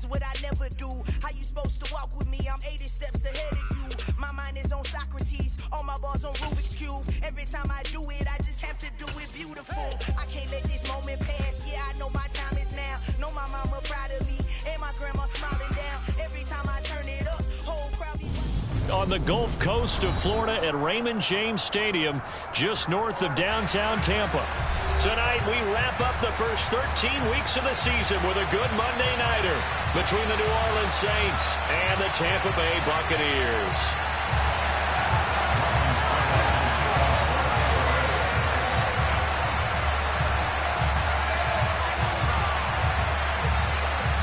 is what I never do. How you supposed to walk with me? I'm 80 steps ahead of you. My mind is on Socrates, all my bars on Rubik's Cube. Every time I do it, I just have to do it beautiful. I can't let this moment pass. Yeah, I know my time is now. Know my mama proud of me, and my grandma smiling down. Every time I turn it up, whole crowd be on the Gulf Coast of Florida at Raymond James Stadium, just north of downtown Tampa. Tonight, we wrap up the first 13 weeks of the season with a good Monday nighter between the New Orleans Saints and the Tampa Bay Buccaneers.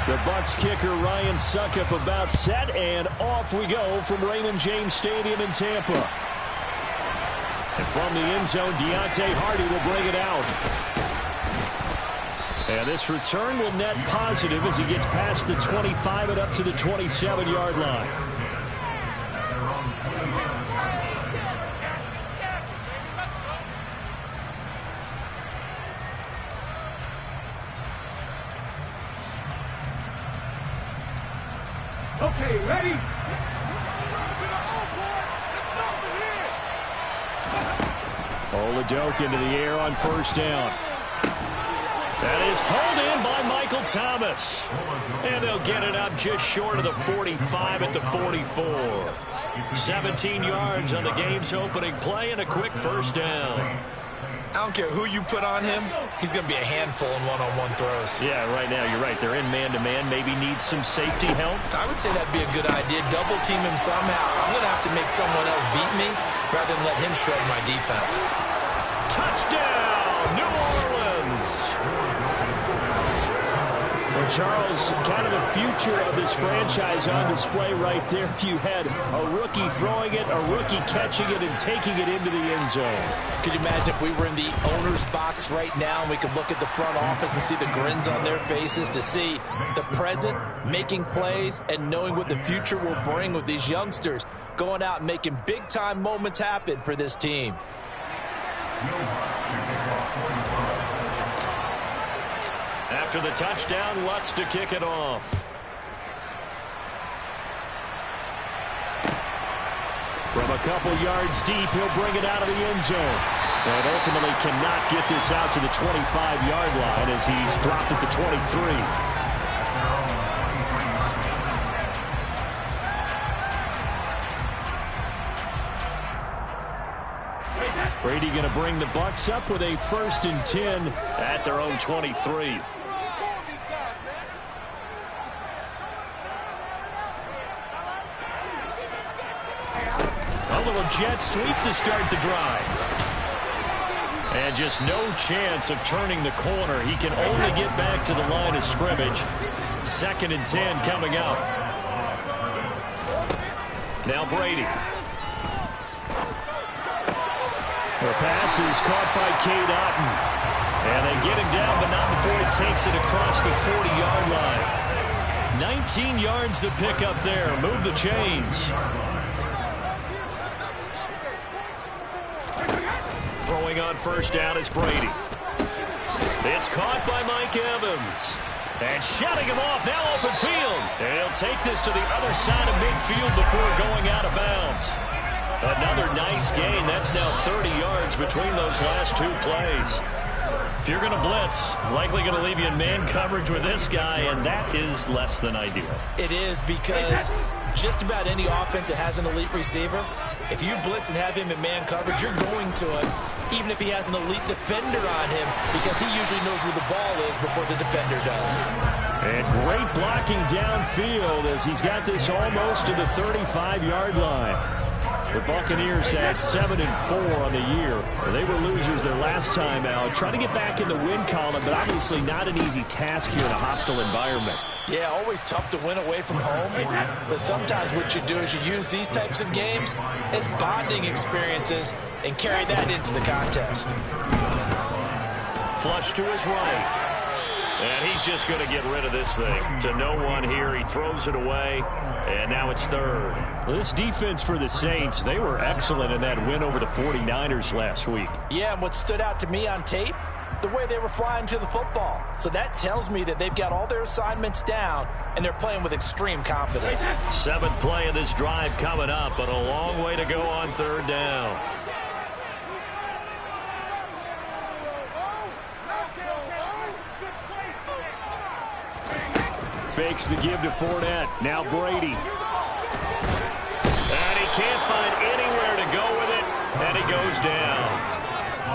The Bucs kicker Ryan Succop about set, and off we go from Raymond James Stadium in Tampa. And from the end zone, Deontay Hardy will bring it out. And this return will net positive as he gets past the 25 and up to the 27-yard line. Okay, ready? Oladoke into the air on first down. That is hauled in by Michael Thomas. And they'll get it up just short of the 45 at the 44. 17 yards on the game's opening play and a quick first down. I don't care who you put on him, he's going to be a handful in one-on-one throws. Yeah, right now, you're right. They're in man-to-man. Maybe needs some safety help. I would say that'd be a good idea. Double team him somehow. I'm going to have to make someone else beat me rather than let him shred my defense. Touchdown, New Orleans. Well, Charles, kind of the future of this franchise on display right there. You had a rookie throwing it, a rookie catching it, and taking it into the end zone. Could you imagine if we were in the owner's box right now and we could look at the front office and see the grins on their faces, to see the present making plays and knowing what the future will bring with these youngsters going out and making big-time moments happen for this team. After the touchdown, Lutz to kick it off. From a couple yards deep, he'll bring it out of the end zone. But ultimately cannot get this out to the 25-yard line as he's dropped at the 23. Brady going to bring the Bucs up with a 1st and 10 at their own 23. A little jet sweep to start the drive. And just no chance of turning the corner. He can only get back to the line of scrimmage. 2nd and 10 coming up. Now Brady. The pass is caught by Cade Otton. And they get him down, but not before he takes it across the 40-yard line. 19 yards to pick up there. Move the chains. Throwing on first down is Brady. It's caught by Mike Evans. And shutting him off, now open field. And he'll take this to the other side of midfield before going out of bounds. Another nice gain. That's now 30 yards between those last two plays. If you're going to blitz, likely going to leave you in man coverage with this guy, and that is less than ideal. It is, because just about any offense that has an elite receiver, if you blitz and have him in man coverage, you're going to him, even if he has an elite defender on him, because he usually knows where the ball is before the defender does. And great blocking downfield as he's got this almost to the 35-yard line. The Buccaneers had 7-4 on the year. They were losers their last time out. Trying to get back in the win column, but obviously not an easy task here in a hostile environment. Yeah, always tough to win away from home. But sometimes what you do is you use these types of games as bonding experiences and carry that into the contest. Flush to his right. And he's just going to get rid of this thing. To no one here. He throws it away. And now it's 3rd. This defense for the Saints, they were excellent in that win over the 49ers last week. Yeah, and what stood out to me on tape, the way they were flying to the football. So that tells me that they've got all their assignments down, and they're playing with extreme confidence. 7th play of this drive coming up, but a long way to go on 3rd down. Fakes the give to Fournette. Now Brady. And he can't find anywhere to go with it, and he goes down.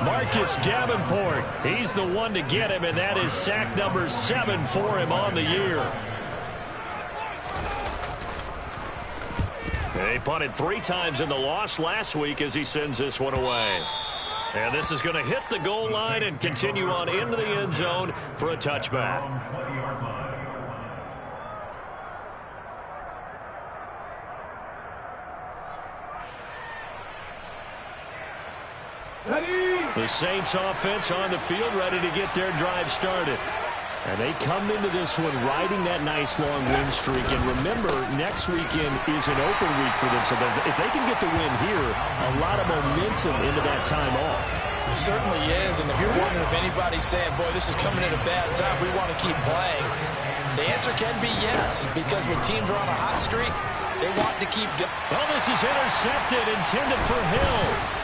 Marcus Davenport, he's the one to get him, and that is sack number 7 for him on the year. He punted 3 times in the loss last week as he sends this one away. And this is going to hit the goal line and continue on into the end zone for a touchback. The Saints offense on the field ready to get their drive started. And they come into this one riding that nice long win streak. And remember, next weekend is an open week for them. So if they can get the win here, a lot of momentum into that time off. It certainly is. And if you're wondering if anybody's saying, boy, this is coming at a bad time, we want to keep playing, the answer can be yes. Because when teams are on a hot streak, they want to keep going. Well, this is intercepted, intended for Hill.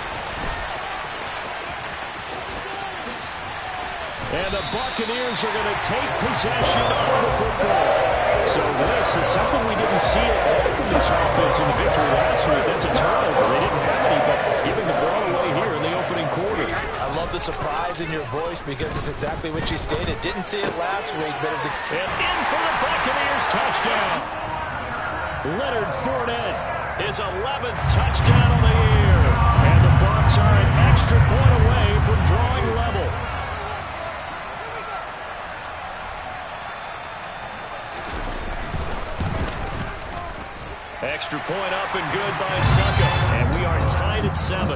And the Buccaneers are going to take possession of the football. So this is something we didn't see at all from this offense in the victory last week. That's a turnover. They didn't have any, but giving the ball away here in the opening quarter. I love the surprise in your voice because it's exactly what you stated. Didn't see it last week, but it's and in for the Buccaneers touchdown. Leonard Fournette, his 11th touchdown of the year. And the Bucs are an extra point away from drawing level. Extra point up and good by Succa. And we are tied at 7.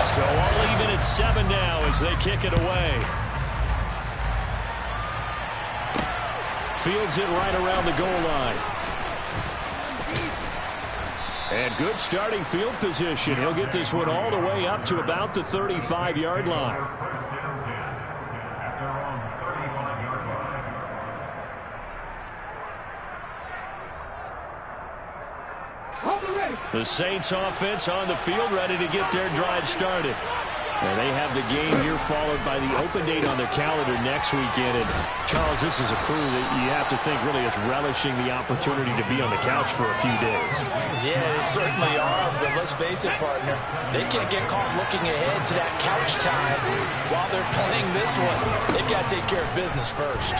So all even at 7 now as they kick it away. Fields it right around the goal line. And good starting field position. He'll get this one all the way up to about the 35-yard line. The Saints offense on the field ready to get their drive started. And they have the game here followed by the open date on their calendar next weekend. And Charles, this is a crew that you have to think really is relishing the opportunity to be on the couch for a few days. Yeah, they certainly are. But let's face it, partner, they can't get caught looking ahead to that couch time while they're playing this one. They've got to take care of business first.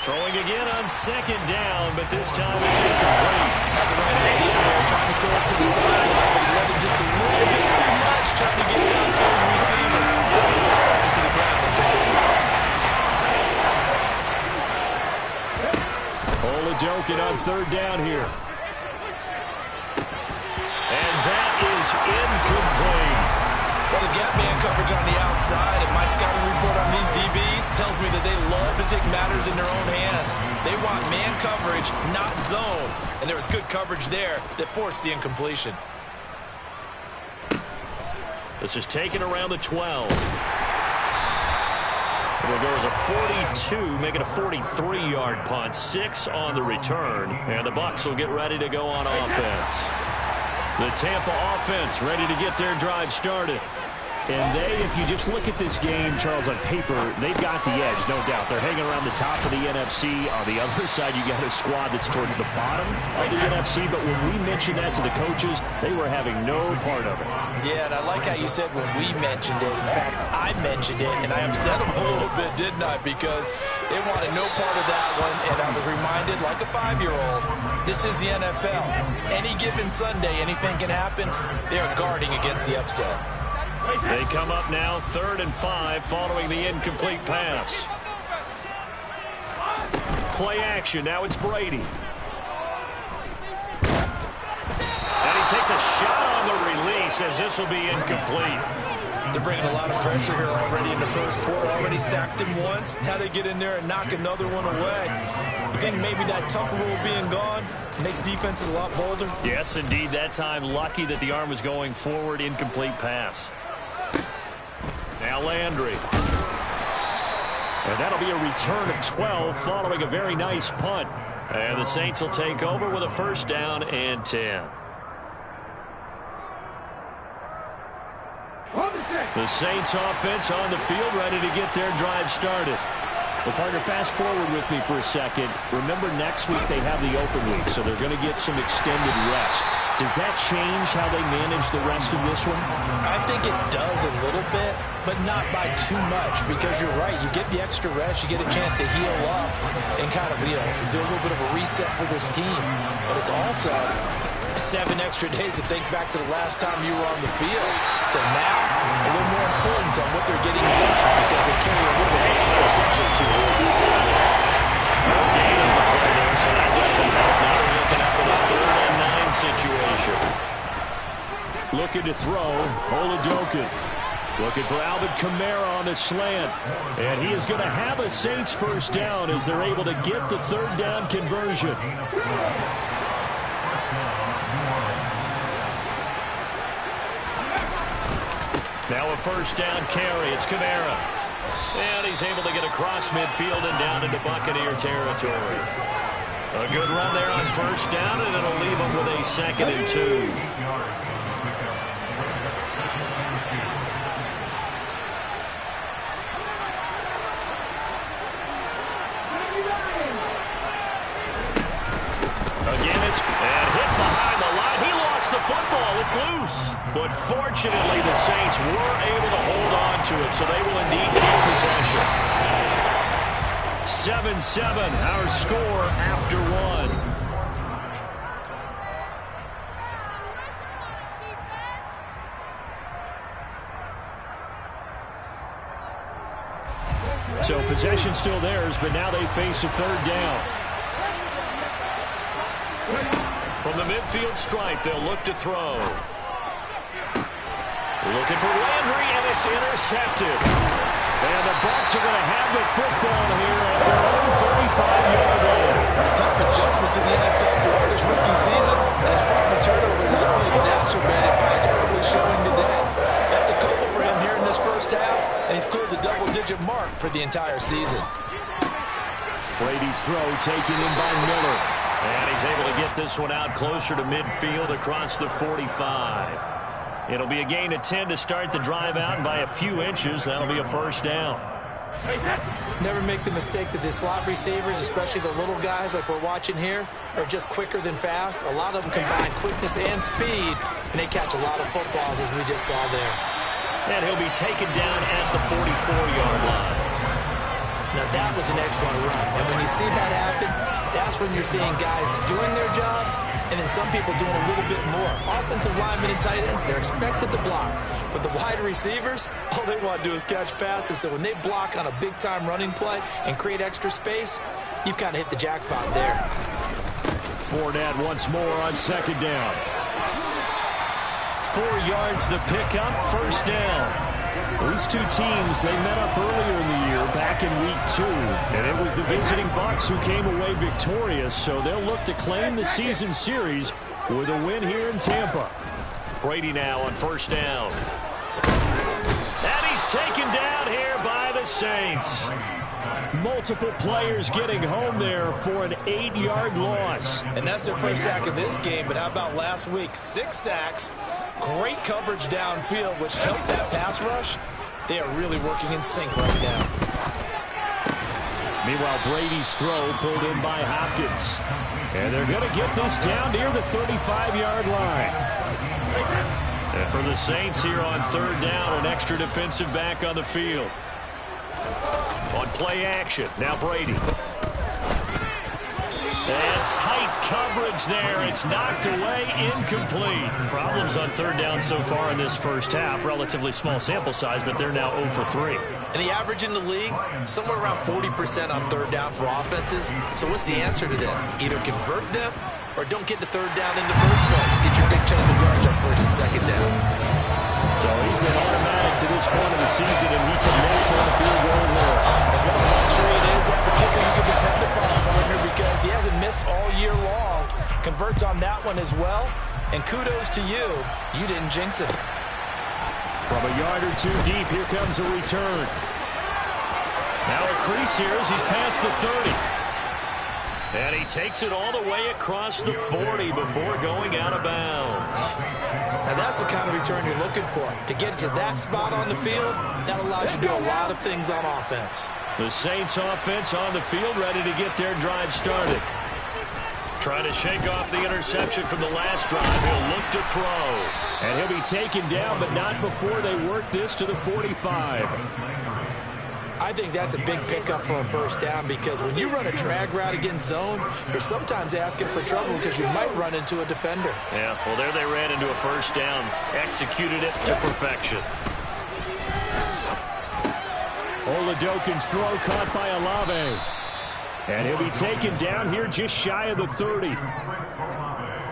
Throwing again on 2nd down, but this time it's incomplete. Had the right idea there, trying to throw it to the sideline, but he let it just a little bit too much, trying to get it out to his receiver. It's a throw to the ground. Oladokun on 3rd down here. And that is incomplete. Well, the gap man coverage on the outside, and my scouting report on these DBs tells me that they love to take matters in their own hands. They want man coverage, not zone. And there was good coverage there that forced the incompletion. This is taken around the 12. It'll go as a 42, making a 43-yard punt. 6 on the return. And the Bucs will get ready to go on offense. The Tampa offense ready to get their drive started. And they, if you just look at this game, Charles, on paper, they've got the edge, no doubt. They're hanging around the top of the NFC. On the other side, you got a squad that's towards the bottom of the NFC. But when we mentioned that to the coaches, they were having no part of it. Yeah, and I like how you said when we mentioned it. In fact, I mentioned it, and I upset them a little bit, didn't I? Because they wanted no part of that one, and I was reminded, like a 5-year-old, this is the NFL. Any given Sunday, anything can happen. They are guarding against the upset. They come up now 3rd and 5 following the incomplete pass. Play action. Now it's Brady. And he takes a shot on the release as this will be incomplete. The They're bringing a lot of pressure here already in the first quarter. Already sacked him once. Now they get in there and knock another one away. I think maybe that Tucker rule being gone makes defenses a lot bolder. Yes, indeed. That time, lucky that the arm was going forward. Incomplete pass. Now Landry. And that'll be a return of 12 following a very nice punt. And the Saints will take over with a first down and 10. The Saints offense on the field, ready to get their drive started. Well, partner, fast forward with me for a second. Remember, next week they have the open week, so they're going to get some extended rest. Does that change how they manage the rest of this one? I think it does a little bit, but not by too much, because you're right. You get the extra rest, you get a chance to heal up and kind of, do a little bit of a reset for this team. But it's also 7 extra days to think back to the last time you were on the field. So now, a little more importance on what they're getting done because they carry a little bit for essentially 2 weeks. No gain on the play there, so that doesn't help. Now they're looking up with a 3rd and 9 situation. Looking to throw, Oladokin. Looking for Alvin Kamara on the slant. And he is going to have a Saints first down as they're able to get the 3rd down conversion. Now a first down carry. It's Kamara. And he's able to get across midfield and down into Buccaneer territory. A good run there on first down, and it'll leave him with a 2nd and 2. Again, it's and hit behind the line. He lost the football. It's loose. But fortunately, the Saints were able to hold on to it, so they will indeed keep possession. 7-7, our score after 1. So possession still theirs, but now they face a 3rd down. From the midfield stripe, they'll look to throw. Looking for Landry, and it's intercepted. And the Bucs are going to have the football here at their own 35-yard line. Tough adjustment to the NFL for his rookie season, and his problem turnovers is only exacerbated by his early showing today. That's a couple for him here in this first half, and he's cleared the double-digit mark for the entire season. Brady's throw taken in by Miller. And he's able to get this one out closer to midfield across the 45. It'll be a gain of 10 to start the drive out, and by a few inches, that'll be a first down. Never make the mistake that the slot receivers, especially the little guys like we're watching here, are just quicker than fast. A lot of them combine quickness and speed, and they catch a lot of footballs, as we just saw there. And he'll be taken down at the 44-yard line. Now, that was an excellent run. And when you see that happen, that's when you're seeing guys doing their job and then some people doing a little bit more. Offensive linemen and tight ends, they're expected to block. But the wide receivers, all they want to do is catch passes. So when they block on a big-time running play and create extra space, you've kind of hit the jackpot there. Fournette once more on 2nd down. 4 yards the pickup, first down. These two teams, they met up earlier in the year, back in week 2. And it was the visiting Bucs who came away victorious, so they'll look to claim the season series with a win here in Tampa. Brady now on first down. And he's taken down here by the Saints. Multiple players getting home there for an 8-yard loss. And that's their first sack of this game, but how about last week? 6 sacks. Great coverage downfield, which helped that pass rush. They are really working in sync right now. Meanwhile, Brady's throw pulled in by Hopkins. And they're going to get this down near the 35-yard line. And for the Saints here on 3rd down, an extra defensive back on the field. On play action, now Brady. And tight coverage there. It's knocked away, incomplete. Problems on 3rd down so far in this first half. Relatively small sample size, but they're now 0 for 3. And the average in the league, somewhere around 40% on 3rd down for offenses. So what's the answer to this? Either convert them or don't get the 3rd down in the first place. Get your big chunks of yards on 1st and 2nd down. So he's been automatic to this season, and he commits on a field goal there. And what a luxury it is to have a kicker you can depend upon, partner, because he hasn't missed all year long. Converts on that one as well. And kudos to you. You didn't jinx it. From a yard or two deep, here comes a return. Now a crease here as he's past the 30. And he takes it all the way across the 40 before going out of bounds. Now that's the kind of return you're looking for. To get to that spot on the field, that allows you to do a lot of things on offense. The Saints offense on the field, ready to get their drive started. Trying to shake off the interception from the last drive. He'll look to throw. And he'll be taken down, but not before they work this to the 45. I think that's a big pickup for a first down, because when you run a drag route against zone, you're sometimes asking for trouble because you might run into a defender. Yeah, well, there they ran into a first down. Executed it to perfection. Oladokin's throw caught by Olave. And he'll be taken down here just shy of the 30.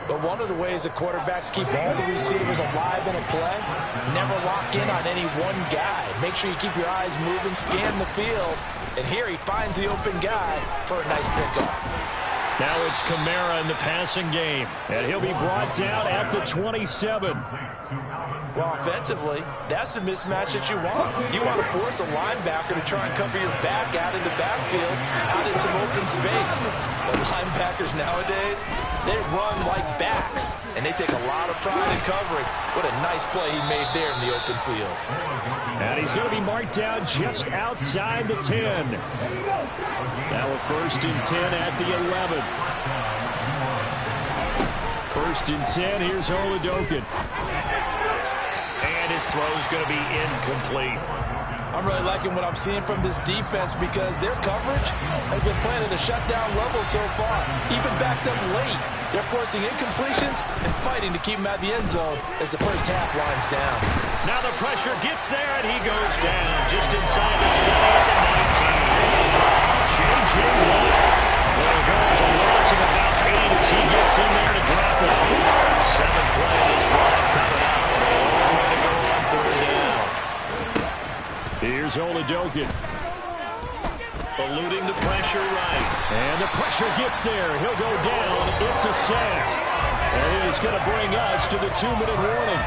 But one of the ways that quarterbacks keep all the receivers alive in a play, never lock in on any one guy. Make sure you keep your eyes moving, scan the field. And here he finds the open guy for a nice pickup. Now it's Kamara in the passing game. And he'll be brought down at the 27. Well, offensively, that's the mismatch that you want. You want to force a linebacker to try and cover your back out into backfield, out in some open space. The linebackers nowadays, they run like backs, and they take a lot of pride in covering. What a nice play he made there in the open field. And he's going to be marked down just outside the 10. Now a 1st and 10 at the 11. 1st and 10, here's Oladokin. And his throw's going to be incomplete. I'm really liking what I'm seeing from this defense, because their coverage has been playing at a shutdown level so far. Even backed up late, they're forcing incompletions and fighting to keep him at the end zone as the first half winds down. Now the pressure gets there, and he goes down just inside the 20 at the 19. J.J. Watt. There goes a loss of about 8 as he gets in there to drop it. 7th play of this drive coming out. All way to go on 3rd down. Here's Oladokin. Eluding the pressure right. And the pressure gets there. He'll go down. It's a sack. And it's going to bring us to the 2-minute warning.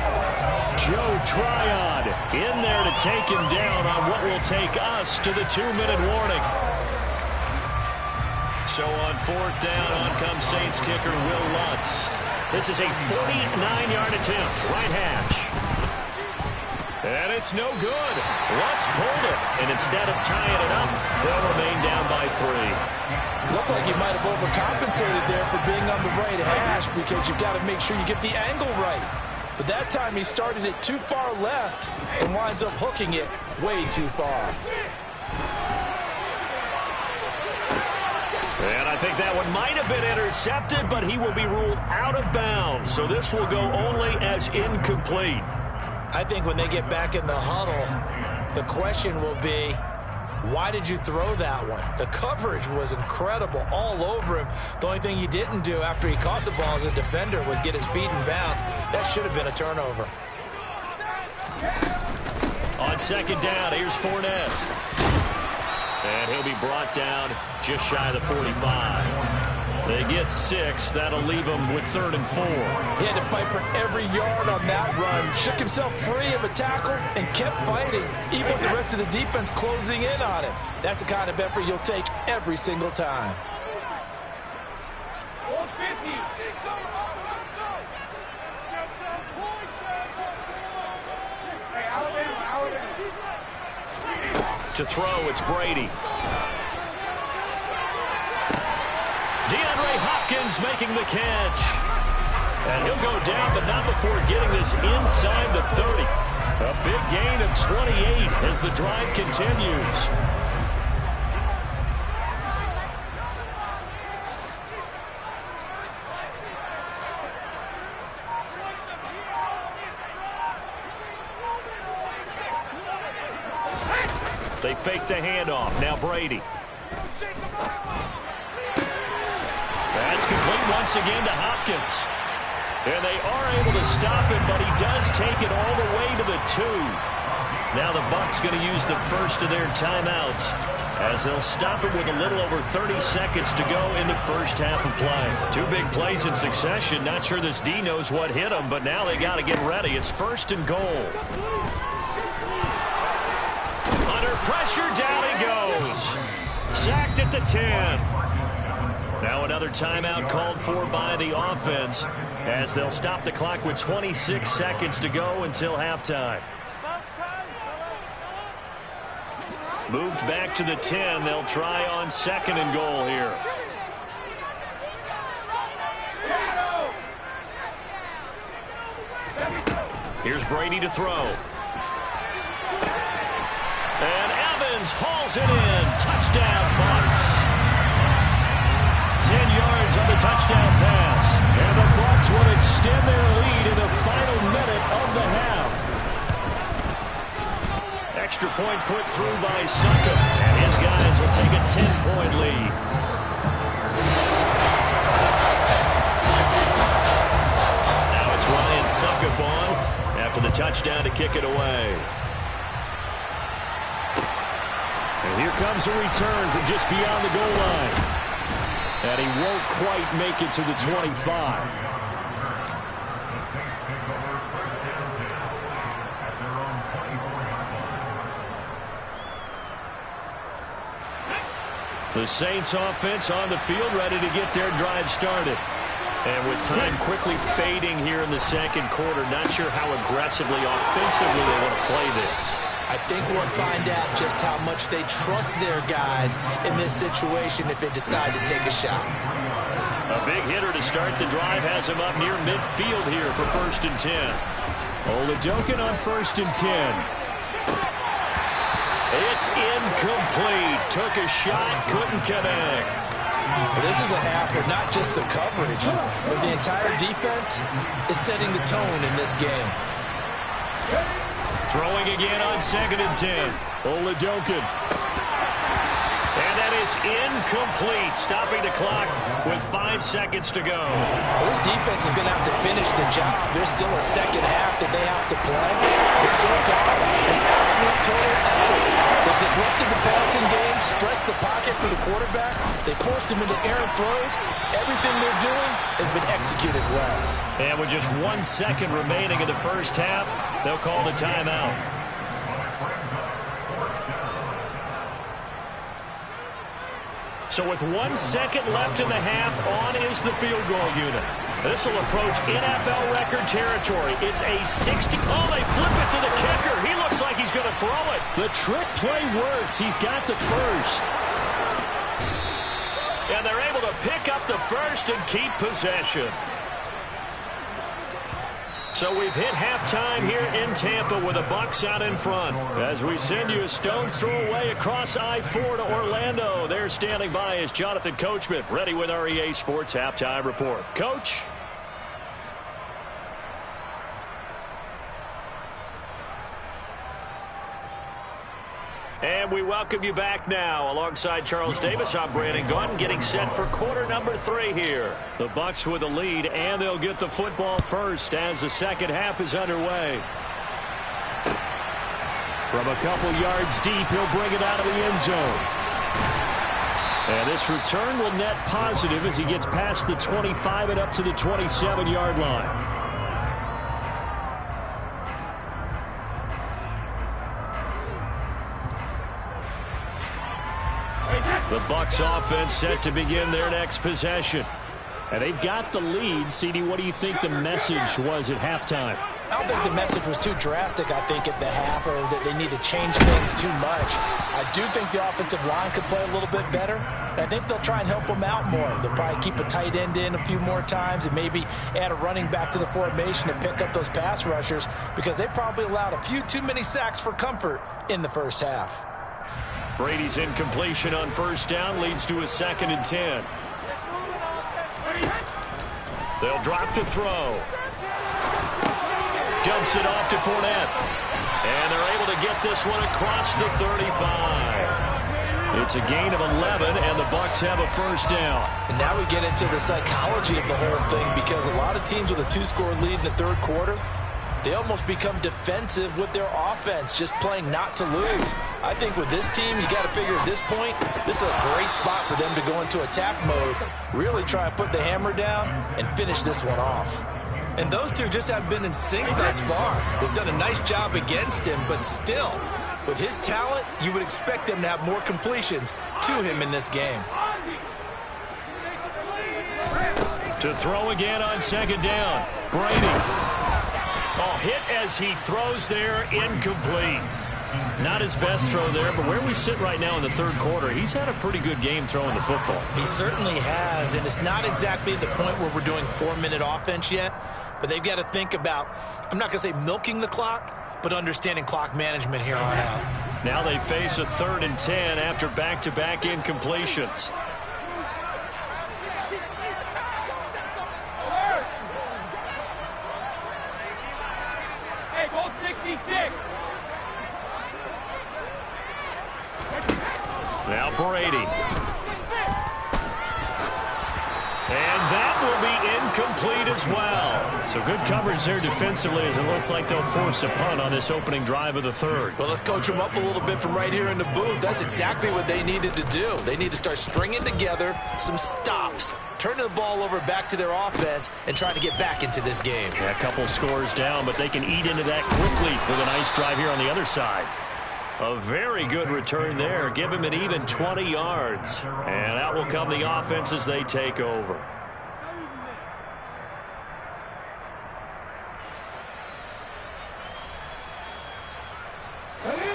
Joe Tryon in there to take him down on what will take us to the 2-minute warning. So on 4th down, on comes Saints kicker Will Lutz. This is a 49-yard attempt, right hash. And it's no good. Lutz pulled it, and instead of tying it up, they'll remain down by 3. Looked like he might have overcompensated there for being on the right hash, because you've got to make sure you get the angle right. But that time he started it too far left and winds up hooking it way too far. And I think that one might have been intercepted, but he will be ruled out of bounds. So this will go only as incomplete. I think when they get back in the huddle, the question will be, why did you throw that one? The coverage was incredible all over him. The only thing he didn't do after he caught the ball as a defender was get his feet in bounds. That should have been a turnover. On 2nd down, here's Fournette. And he'll be brought down just shy of the 45. They get 6. That'll leave him with 3rd and 4. He had to fight for every yard on that run. Shook himself free of a tackle and kept fighting, even with the rest of the defense closing in on him. That's the kind of effort you'll take every single time. To throw, it's Brady. DeAndre Hopkins making the catch. And he'll go down, but not before getting this inside the 30. A big gain of 28 as the drive continues. They fake the handoff. Now Brady. That's complete once again to Hopkins. And they are able to stop him, but he does take it all the way to the 2. Now the Bucs going to use the first of their timeouts, as they'll stop it with a little over 30 seconds to go in the first half of play. 2 big plays in succession. Not sure this D knows what hit them, but now they got to get ready. It's 1st and goal. Under pressure, down he goes. Sacked at the 10. Now another timeout called for by the offense, as they'll stop the clock with 26 seconds to go until halftime. Moved back to the 10. They'll try on 2nd and goal here. Here's Brady to throw. And Evans hauls it in. Touchdown, Bucs. 10 yards on the touchdown pass. And the Bucs will extend their lead in the final minute of the half. Extra point put through by Succop, and his guys will take a 10-point lead. Now it's Ryan Succop on after the touchdown to kick it away. And here comes a return from just beyond the goal line. And he won't quite make it to the 25. The Saints offense on the field, ready to get their drive started. And with time quickly fading here in the second quarter, not sure how aggressively, offensively they want to play this. I think we'll find out just how much they trust their guys in this situation if they decide to take a shot. A big hitter to start the drive has him up near midfield here for 1st and 10. Oladokin on 1st and 10. It's incomplete. Took a shot, couldn't connect. This is a half where not just the coverage, but the entire defense is setting the tone in this game. Throwing again on 2nd and 10. Oladokin. And that is incomplete, stopping the clock with 5 seconds to go. This defense is going to have to finish the job. There's still a second half that they have to play. But so far, an absolute total effort. They disrupted the passing game, stressed the pocket for the quarterback. They forced him into errant throws. Everything they're doing has been executed well. And with just 1 second remaining in the first half, they'll call the timeout. So with 1 second left in the half, on is the field goal unit. This will approach NFL record territory. It's a 60. Oh, they flip it to the kicker. He looks like he's going to throw it. The trick play works. He's got the first. And they're able to pick up the first and keep possession. So we've hit halftime here in Tampa with the Bucs out in front. As we send you a stone's throw away across I-4 to Orlando. There standing by is Jonathan Coachman, ready with our EA Sports Halftime Report. Coach? And we welcome you back now. Alongside Charles Davis, I'm Brandon Gaudin, getting set for quarter number 3 here. The Bucs with the lead, and they'll get the football first as the second half is underway. From a couple yards deep, he'll bring it out of the end zone. And this return will net positive as he gets past the 25 and up to the 27-yard line. The Bucs offense set to begin their next possession. And they've got the lead. CD, what do you think the message was at halftime? I don't think the message was too drastic, I think, at the half, or that they need to change things too much. I do think the offensive line could play a little bit better. And I think they'll try and help them out more. They'll probably keep a tight end in a few more times and maybe add a running back to the formation and pick up those pass rushers, because they probably allowed a few too many sacks for comfort in the first half. Brady's incompletion on first down leads to a 2nd and 10. They'll drop to throw. Dumps it off to Fournette. And they're able to get this one across the 35. It's a gain of 11, and the Bucs have a first down. And now we get into the psychology of the whole thing, because a lot of teams with a 2-score lead in the third quarter, they almost become defensive with their offense, just playing not to lose. I think with this team, you got to figure at this point, this is a great spot for them to go into attack mode, really try and put the hammer down and finish this one off. And those two just haven't been in sync thus far. They've done a nice job against him, but still, with his talent, you would expect them to have more completions to him in this game. To throw again on second down. Brady. Oh, hit as he throws there, incomplete. Not his best throw there, but where we sit right now in the third quarter, he's had a pretty good game throwing the football. He certainly has, and it's not exactly the point where we're doing 4-minute offense yet, but they've got to think about, I'm not going to say milking the clock, but understanding clock management here on out. Now they face a 3rd and 10 after back-to-back incompletions. Now Brady. And that will be incomplete as well. So good coverage there defensively as it looks like they'll force a punt on this opening drive of the third. Well, let's coach them up a little bit from right here in the booth. That's exactly what they needed to do. They need to start stringing together some stops, turning the ball over back to their offense, and trying to get back into this game. Yeah, a couple scores down, but they can eat into that quickly with a nice drive here on the other side. A very good return there. Give him an even 20 yards. And out will come the offense as they take over.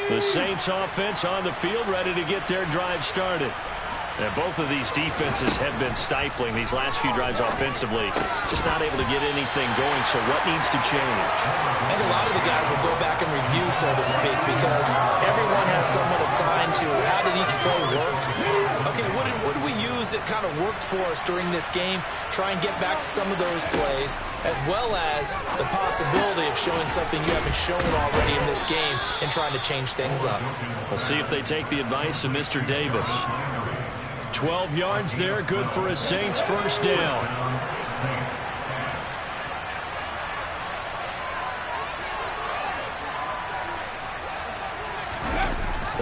The Saints offense on the field, ready to get their drive started. And both of these defenses have been stifling these last few drives offensively. Just not able to get anything going, so what needs to change? I think a lot of the guys will go back and review, so to speak, because everyone has someone assigned to how did each play work. Okay, what do we use that kind of worked for us during this game? Try and get back to some of those plays, as well as the possibility of showing something you haven't shown already in this game and trying to change things up. We'll see if they take the advice of Mr. Davis. 12 yards there, good for a Saints first down.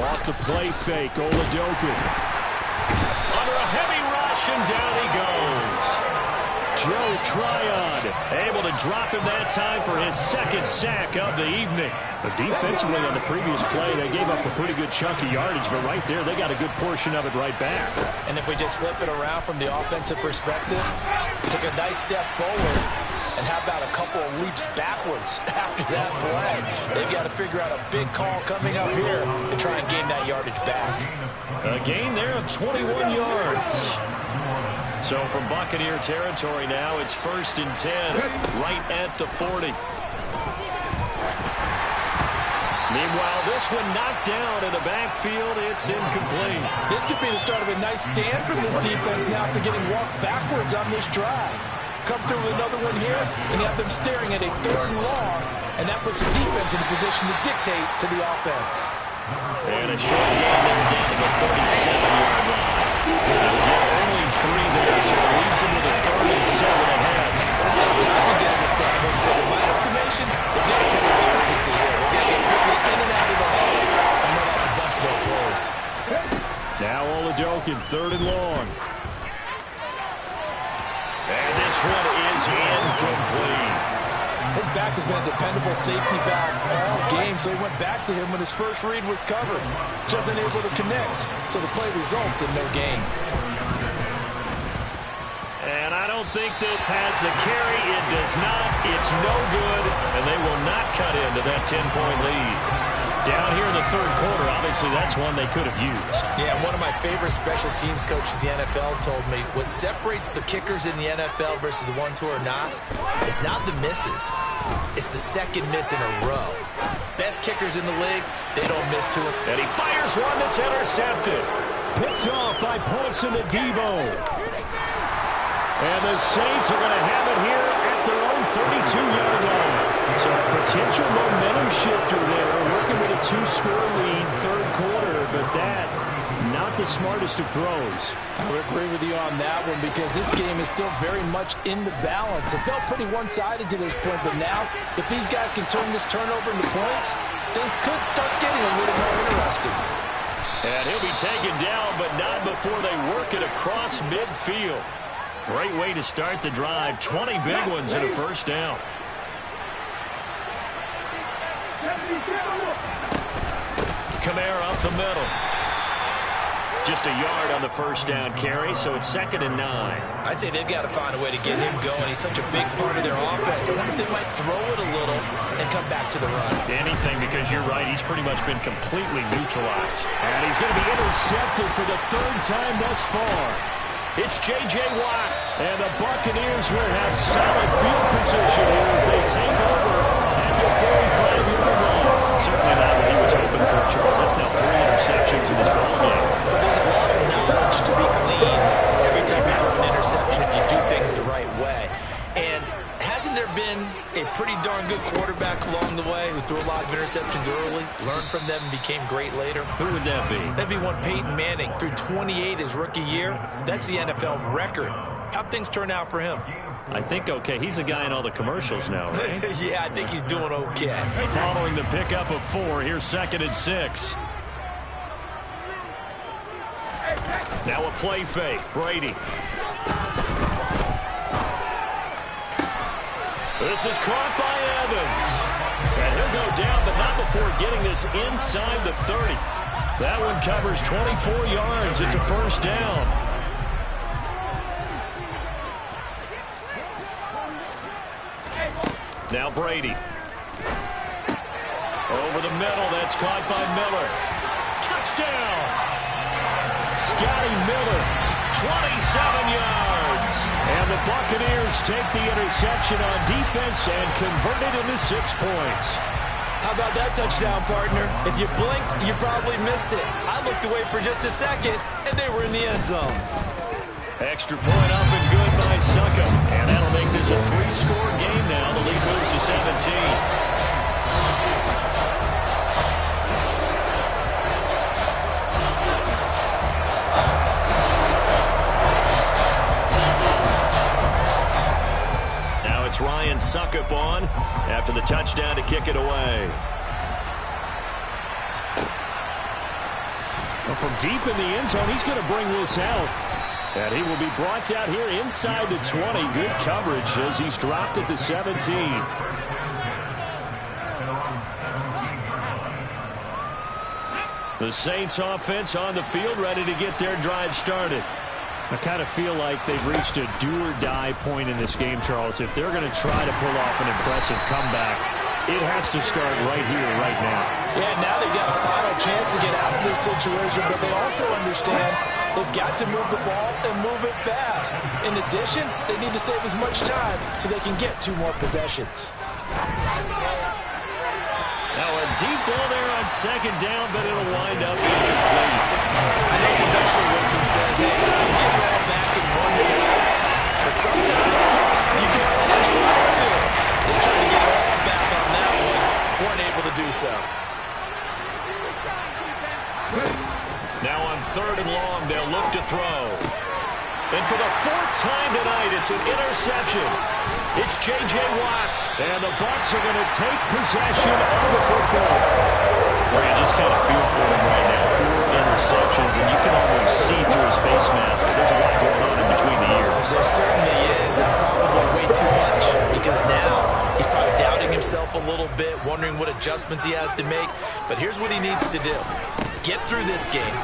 Off the play fake, Oladokun. Under a heavy rush, and down he goes. Joe Tryon able to drop him that time for his second sack of the evening. But defensively on the previous play, they gave up a pretty good chunk of yardage, but right there, they got a good portion of it right back. And if we just flip it around from the offensive perspective, took a nice step forward, and how about a couple of leaps backwards after that play? They've got to figure out a big call coming up here and try and gain that yardage back. A gain there of 21 yards. So from Buccaneer territory now, it's 1st and 10, right at the 40. Meanwhile, this one knocked down in the backfield. It's incomplete. This could be the start of a nice stand from this defense now after getting walked backwards on this drive. Come through with another one here, and you have them staring at a 3rd and long, and that puts the defense in a position to dictate to the offense. And a short gain there down to the 37-yard line. They'll get only 3 there, so it leaves them with a 3rd and 7 ahead. It's not time to get them established, but in my estimation, they've got to pick up the urgency here. They've got to get quickly in and out of the hole and let off a bunch more plays. Now Oladokun, 3rd and long. And this one is incomplete. His back has been a dependable safety valve all game, so he went back to him when his first read was covered. Just unable to connect, so the play results in no gain. And I don't think this has the carry. It does not. It's no good, and they will not cut into that 10-point lead. Down here in the third quarter, obviously that's one they could have used. Yeah, one of my favorite special teams coaches in the NFL told me what separates the kickers in the NFL versus the ones who are not is not the misses. It's the second miss in a row. Best kickers in the league, they don't miss to it. And he fires one that's intercepted. Picked off by Paulson to Debo. And the Saints are going to have it here at their own 32-yard line. So a potential momentum shifter there, working with a 2-score lead, third quarter, but that not the the smartest of throws. I would agree with you on that one because this game is still very much in the balance. It felt pretty one-sided to this point, but now if these guys can turn this turnover into points, things could start getting a little more interesting. And he'll be taken down, but not before they work it across midfield. Great way to start the drive. 20 big ones in a first down. Kamara up the middle. Just a yard on the first down carry, so it's 2nd and 9. I'd say they've got to find a way to get him going. He's such a big part of their offense. I wonder if they might throw it a little and come back to the run. Anything, because you're right, he's pretty much been completely neutralized. And he's going to be intercepted for the 3rd time thus far. It's J.J. Watt, and the Buccaneers will have solid field position here as they take over at the 45-yard line. Certainly not what he was hoping for, Charles. That's now 3 interceptions in this ballgame. But there's a lot of knowledge to be gleaned every time you throw an interception if you do things the right way. And hasn't there been a pretty darn good quarterback along the way who threw a lot of interceptions early, learned from them, and became great later? Who would that be? That'd be one Peyton Manning. Threw 28 his rookie year. That's the NFL record. How'd things turn out for him? I think okay. He's the guy in all the commercials now, right? Yeah, I think he's doing okay. Following the pickup of 4, here's 2nd and 6. Now a play fake. Brady. This is caught by Evans. And he'll go down, but not before getting this inside the 30. That one covers 24 yards. It's a first down. Now Brady. Over the middle. That's caught by Miller. Touchdown. Scotty Miller. 27 yards. And the Buccaneers take the interception on defense and convert it into 6 points. How about that touchdown, partner? If you blinked, you probably missed it. I looked away for just a second, and they were in the end zone. Extra point up and good by Suckup. And that'll make this a 3-score game now. The lead moves to 17. It's Ryan Suckup on after the touchdown to kick it away. Well, from deep in the end zone, he's going to bring this out. And he will be brought down here inside the 20. Good coverage as he's dropped at the 17. The Saints offense on the field, ready to get their drive started. I kind of feel like they've reached a do-or-die point in this game, Charles. If they're going to try to pull off an impressive comeback, it has to start right here, right now. Yeah, now they've got a final chance to get out of this situation, but they also understand they've got to move the ball and move it fast. In addition, they need to save as much time so they can get 2 more possessions. Now a deep ball there on 2nd down, but it'll wind up incomplete. I know conventional wisdom says, hey, don't get it all back in one play. But sometimes you go ahead and try to. They try to get it all back on that one. Weren't able to do so. Now on 3rd and long, they'll look to throw. And for the 4th time tonight, it's an interception. It's J.J. Watt, and the Bucs are going to take possession of the football. Well, you just kind of feel for him right now. 4 interceptions, and you can almost see through his face mask. There's a lot going on in between the ears. There certainly is, and probably way too much, because now he's probably doubting himself a little bit, wondering what adjustments he has to make. But here's what he needs to do. Get through this game.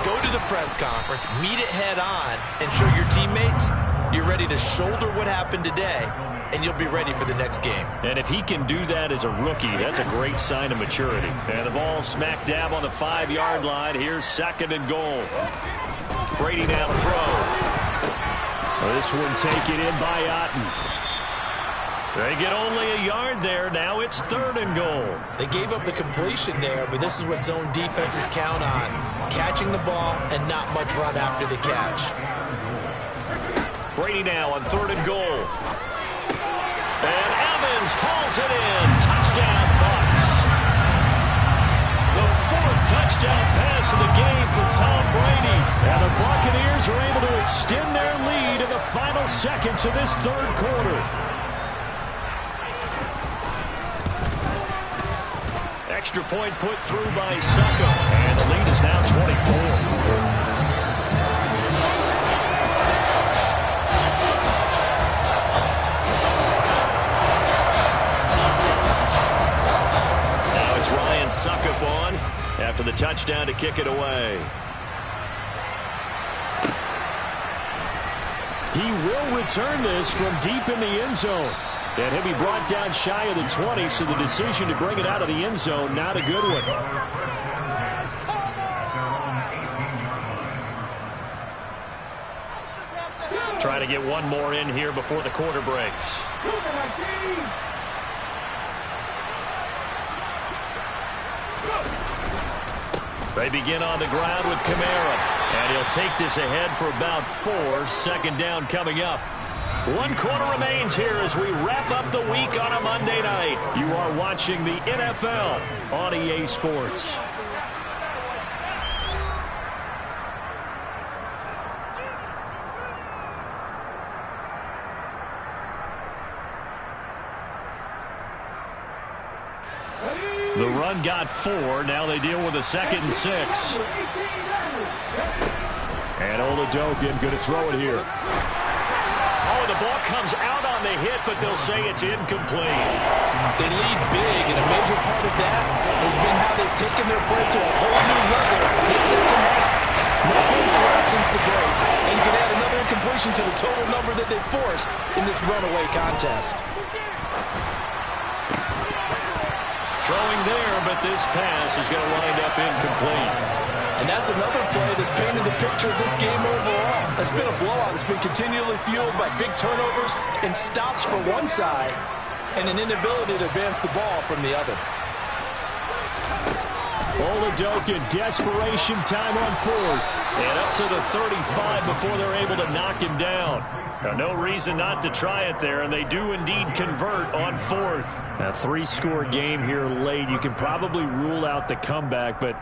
Go to the press conference, meet it head on, and show your teammates you're ready to shoulder what happened today, and you'll be ready for the next game. And if he can do that as a rookie, that's a great sign of maturity. And the ball smack dab on the 5-yard line. Here's 2nd and goal. Brady now to throw. This one taken in by Otten. They get only a yard there. Now it's 3rd and goal. They gave up the completion there, but this is what zone defenses count on. Catching the ball and not much run after the catch. Brady now on 3rd and goal. And Evans calls it in. Touchdown, Bucs. The 4th touchdown pass of the game for Tom Brady. And the Buccaneers are able to extend their lead in the final seconds of this third quarter. Extra point put through by Succo. And the lead is now 24. Suckup on after the touchdown to kick it away. He will return this from deep in the end zone. And he'll be brought down shy of the 20, so the decision to bring it out of the end zone, not a good one. Trying to get one more in here before the quarter breaks. They begin on the ground with Kamara, and he'll take this ahead for about 4. Second down coming up. 1 quarter remains here as we wrap up the week on a Monday night. You are watching the NFL on EA Sports. The run got 4. Now they deal with a 2nd and 6. And Oladokin going to throw it here. Oh, the ball comes out on the hit, but they'll say it's incomplete. They lead big, and a major part of that has been how they've taken their play to a whole new level this second half. No points allowed since the break, and you can add another incompletion to the total number that they forced in this runaway contest. Throwing there, but this pass is going to wind up incomplete. And that's another play that's painted the picture of this game overall. It's been a blowout. It's been continually fueled by big turnovers and stops for one side and an inability to advance the ball from the other. Oladokin, desperation time on 4th. And up to the 35 before they're able to knock him down. Now, no reason not to try it there, and they do indeed convert on 4th. A 3-score game here late. You can probably rule out the comeback, but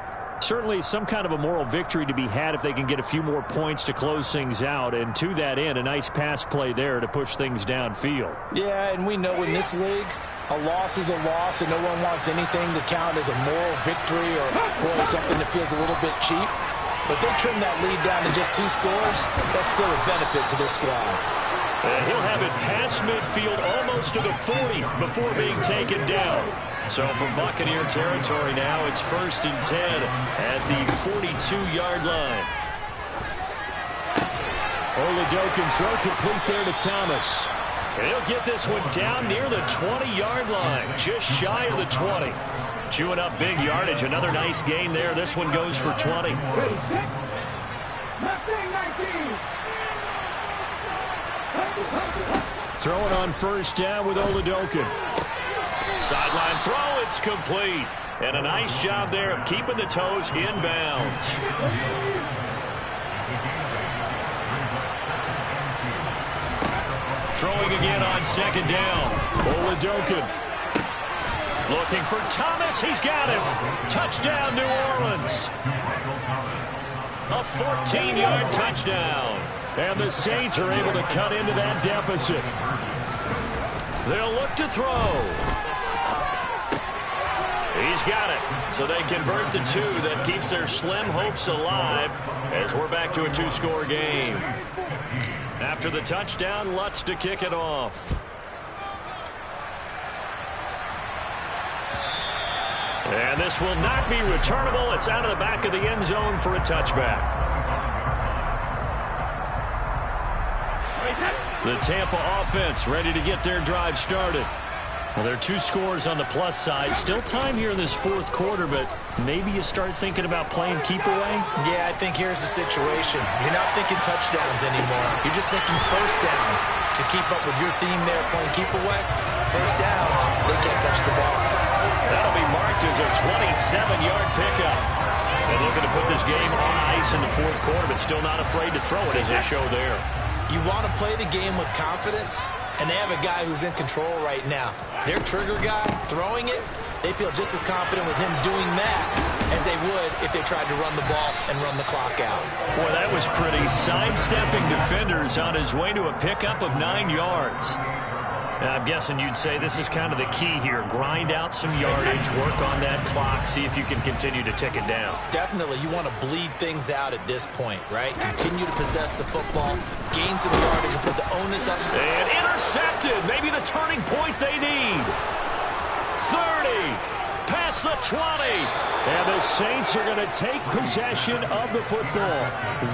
certainly some kind of a moral victory to be had if they can get a few more points to close things out. And to that end, a nice pass play there to push things downfield. Yeah, and we know in this league, a loss is a loss, and no one wants anything to count as a moral victory or, boy, something that feels a little bit cheap. But they trim that lead down to just 2 scores. That's still a benefit to this squad. And he'll have it past midfield almost to the 40 before being taken down. So from Buccaneer territory now, it's 1st and 10 at the 42-yard line. Oladokin throw complete there to Thomas. And he'll get this one down near the 20-yard line, just shy of the 20. Chewing up big yardage. Another nice gain there. This one goes for 20. Throwing on 1st down with Oladokin. Sideline throw. It's complete. And a nice job there of keeping the toes inbounds. Throwing again on 2nd down. Oladokin. Looking for Thomas. He's got him. Touchdown, New Orleans. A 14-yard touchdown. And the Saints are able to cut into that deficit. They'll look to throw. He's got it. So they convert the 2. That keeps their slim hopes alive as we're back to a 2-score game. After the touchdown, Lutz to kick it off. And this will not be returnable. It's out of the back of the end zone for a touchback. The Tampa offense ready to get their drive started. Well, there are 2 scores on the plus side. Still time here in this 4th quarter, but maybe you start thinking about playing keep away? Yeah, I think here's the situation. You're not thinking touchdowns anymore. You're just thinking 1st downs. To keep up with your theme there, playing keep away, 1st downs, they can't touch the ball. That'll be marked as a 27-yard pickup. And looking to put this game on ice in the 4th quarter, but still not afraid to throw it as they show there. You want to play the game with confidence, and they have a guy who's in control right now. Their trigger guy, throwing it, they feel just as confident with him doing that as they would if they tried to run the ball and run the clock out. Boy, that was pretty. Sidestepping defenders on his way to a pickup of 9 yards. Now, I'm guessing you'd say this is kind of the key here. Grind out some yardage, work on that clock, see if you can continue to tick it down. Definitely, you want to bleed things out at this point, right? Continue to possess the football, gain some yardage, and put the onus on. And intercepted. Maybe the turning point they need. 30. Past the 20. And the Saints are going to take possession of the football.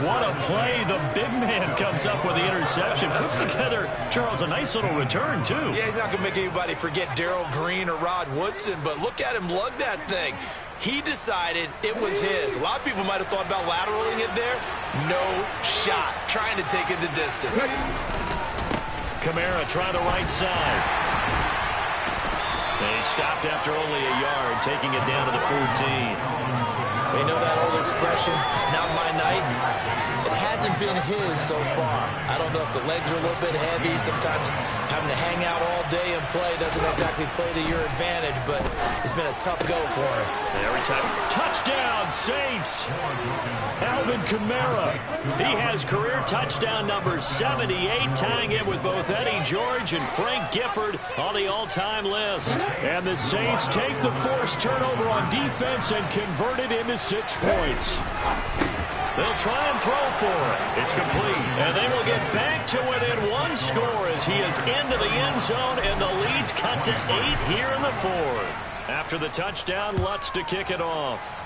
What a play. The big man comes up with the interception. Puts together, Charles, a nice little return, too. Yeah, he's not going to make anybody forget Darrell Green or Rod Woodson, but look at him lug that thing. He decided it was his. A lot of people might have thought about lateraling it there. No shot. Trying to take it the distance. Kamara try the right side. They stopped after only a yard, taking it down to the 14. We know that old expression, it's not my night. It hasn't been his so far. I don't know if the legs are a little bit heavy. Sometimes having to hang out all day and play doesn't exactly play to your advantage, but it's been a tough go for him. Every time. Touchdown, Saints! Alvin Kamara. He has career touchdown number 78, tying it with both Eddie George and Frank Gifford on the all-time list. And the Saints take the forced turnover on defense and convert it into 6 points. They'll try and throw for it. It's complete. And they will get back to within 1 score as he is into the end zone, and the lead's cut to 8 here in the 4th. After the touchdown, Lutz to kick it off.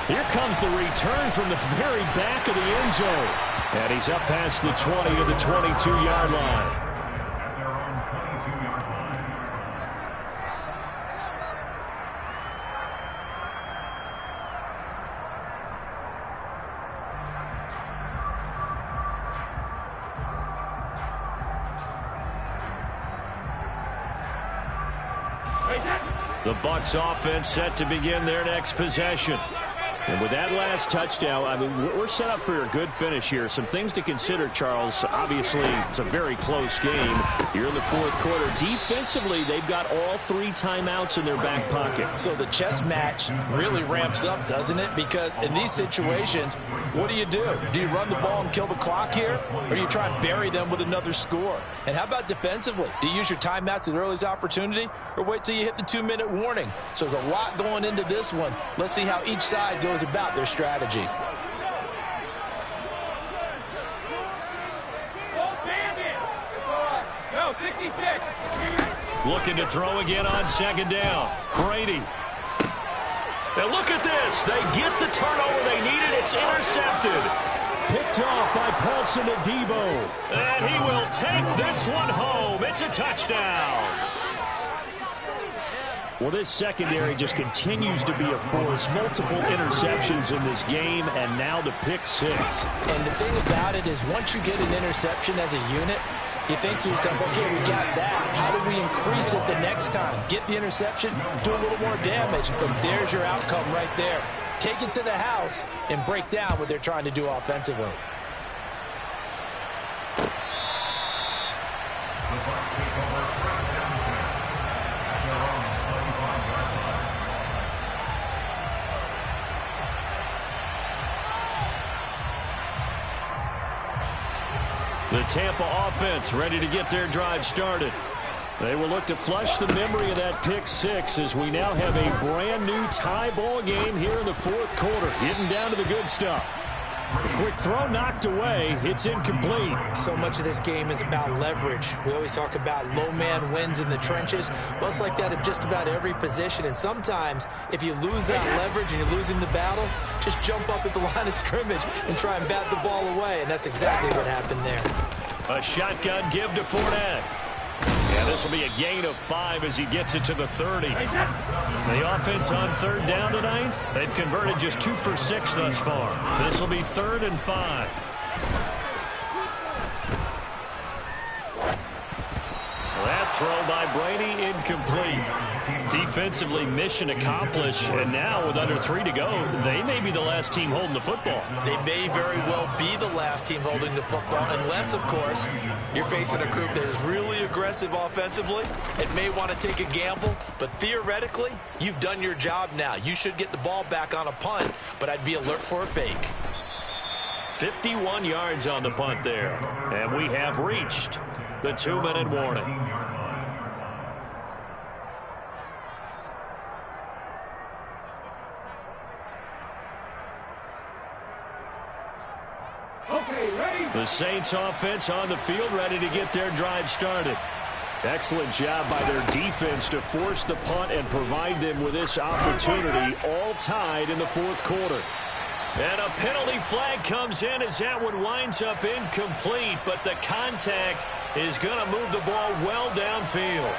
Here comes the return from the very back of the end zone. And he's up past the 20 to the 22-yard line. The Bucs offense set to begin their next possession. And with that last touchdown, I mean, we're set up for a good finish here. Some things to consider, Charles. Obviously, it's a very close game. You're in the 4th quarter. Defensively, they've got all 3 timeouts in their back pocket. So the chess match really ramps up, doesn't it? Because in these situations, what do? Do you run the ball and kill the clock here? Or do you try and bury them with another score? And how about defensively? Do you use your timeouts at earliest opportunity? Or wait till you hit the 2-minute warning? So there's a lot going into this one. Let's see how each side goes about their strategy. Looking to throw again on 2nd down. Brady. Now look at this. They get the turnover they needed. It's intercepted. Picked off by Paulson Adebo. And he will take this one home. It's a touchdown. Well, this secondary just continues to be a force. Multiple interceptions in this game, and now the pick 6. And the thing about it is once you get an interception as a unit, you think to yourself, okay, we got that. How do we increase it the next time? Get the interception, do a little more damage, but there's your outcome right there. Take it to the house and break down what they're trying to do offensively. The Tampa offense ready to get their drive started. They will look to flush the memory of that pick 6 as we now have a brand new tie ball game here in the 4th quarter. Getting down to the good stuff. A quick throw knocked away. It's incomplete. So much of this game is about leverage. We always talk about low man wins in the trenches. Well, it's like that at just about every position. And sometimes, if you lose that leverage and you're losing the battle, just jump up at the line of scrimmage and try and bat the ball away. And that's exactly what happened there. A shotgun give to Fournette. And this will be a gain of 5 as he gets it to the 30. The offense on 3rd down tonight, they've converted just 2 for 6 thus far. This will be 3rd and 5. That throw by Brady incomplete. Defensively, mission accomplished, and now with under 3 to go, they may be the last team holding the football. They may very well be the last team holding the football, unless, of course, you're facing a group that is really aggressive offensively and may want to take a gamble, but theoretically, you've done your job now. You should get the ball back on a punt, but I'd be alert for a fake. 51 yards on the punt there, and we have reached the 2-minute warning. The Saints offense on the field, ready to get their drive started. Excellent job by their defense to force the punt and provide them with this opportunity, all tied in the fourth quarter. And a penalty flag comes in as that one winds up incomplete, but the contact is going to move the ball well downfield.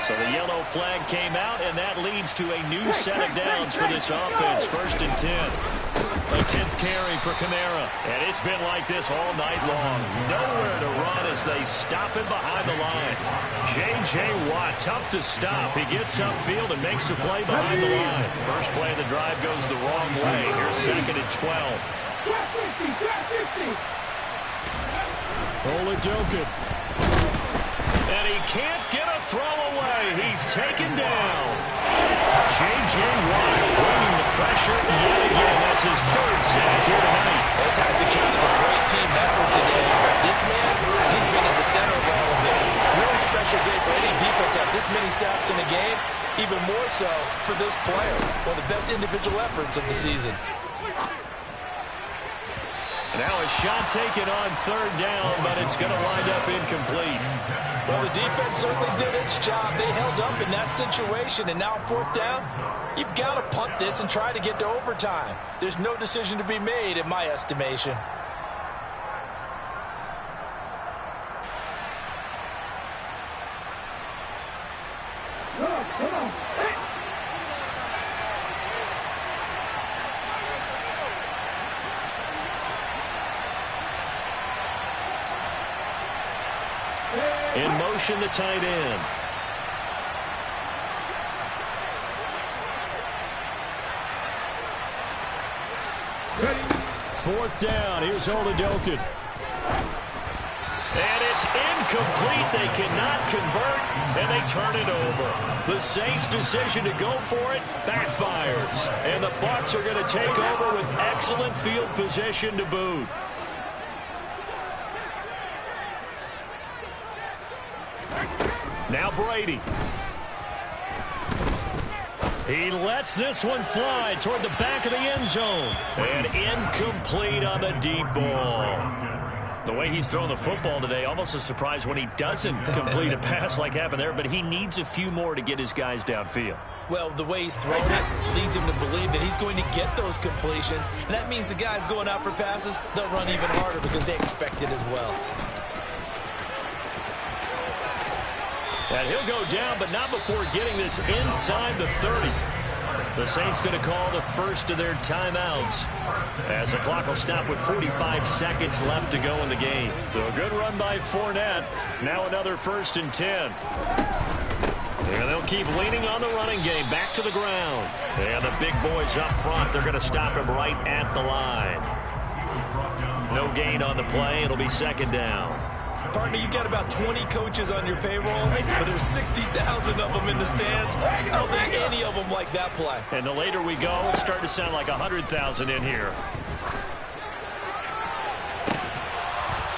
So the yellow flag came out, and that leads to a new set of downs for this offense. 1st and 10. A 10th carry for Kamara. And it's been like this all night long. Nowhere to run as they stop him behind the line. J.J. Watt, tough to stop. He gets upfield and makes the play behind the line. First play of the drive goes the wrong way. Here's 2nd and 12. Oladoka. And he can't get a throw away. He's taken down. J.J. Watt bringing the pressure yet again. That's his 3rd sack here tonight. This has to count as a great team effort today. But this man, he's been at the center of all of it. Really special day for any defense to have this many sacks in a game. Even more so for this player. One of the best individual efforts of the season. Now a shot taken on 3rd down, but it's going to wind up incomplete. Well, the defense certainly did its job. They held up in that situation, and now 4th down, you've got to punt this and try to get to overtime. There's no decision to be made in my estimation. In motion, the tight end. Fourth down. Here's Oladoka. And it's incomplete. They cannot convert, and they turn it over. The Saints' decision to go for it backfires. And the Bucs are going to take over with excellent field position to boot. Now Brady. He lets this one fly toward the back of the end zone. And incomplete on the deep ball. The way he's throwing the football today, almost a surprise when he doesn't complete a pass like happened there, but he needs a few more to get his guys downfield. Well, the way he's throwing it leads him to believe that he's going to get those completions. And that means the guys going out for passes, they'll run even harder because they expect it as well. And he'll go down, but not before getting this inside the 30. The Saints going to call the first of their timeouts as the clock will stop with 45 seconds left to go in the game. So a good run by Fournette. Now another 1st and 10. And they'll keep leaning on the running game. Back to the ground. And the big boys up front, they're going to stop him right at the line. No gain on the play. It'll be 2nd down. Partner, you've got about 20 coaches on your payroll, but there's 60,000 of them in the stands. I don't think any of them like that play. And the later we go, it's starting to sound like 100,000 in here.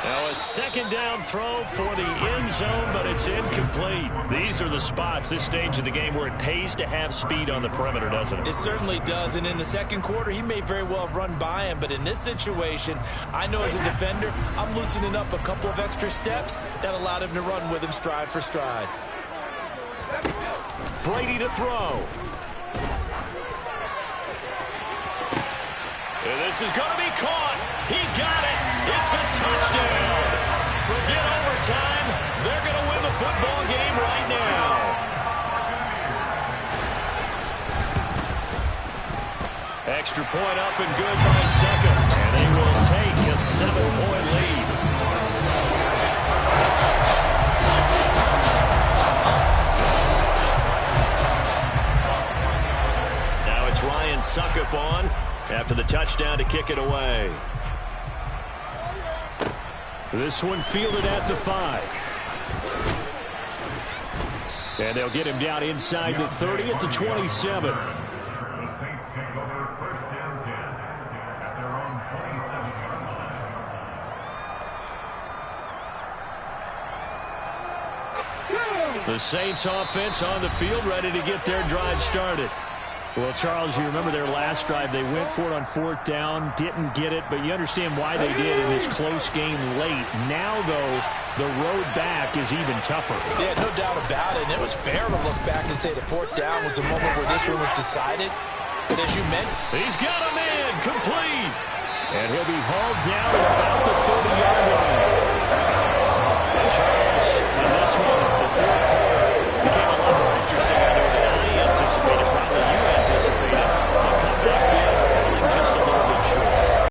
Now a 2nd down throw for the end zone, but it's incomplete. These are the spots, this stage of the game, where it pays to have speed on the perimeter, doesn't it? It certainly does, and in the 2nd quarter, he may very well have run by him, but in this situation, I know as a defender, I'm loosening up a couple of extra steps that allowed him to run with him stride for stride. Brady to throw. And this is going to be caught. He got it. It's a touchdown. Forget overtime. They're going to win the football game right now. Extra point up and good by Sucker. And they will take a 7-point lead. and Suckup on after the touchdown to kick it away. This one fielded at the 5. And they'll get him down inside the 30 at the 27. The Saints take over 1st and 10 at their own 27-yard line. The Saints offense on the field, ready to get their drive started. Well, Charles, you remember their last drive. They went for it on 4th down, didn't get it, but you understand why they did in this close game late. Now, though, the road back is even tougher. Yeah, no doubt about it. And it was fair to look back and say the 4th down was a moment where this one was decided. But as you mentioned, he's got a man complete. And he'll be hauled down at about the 30-yard line.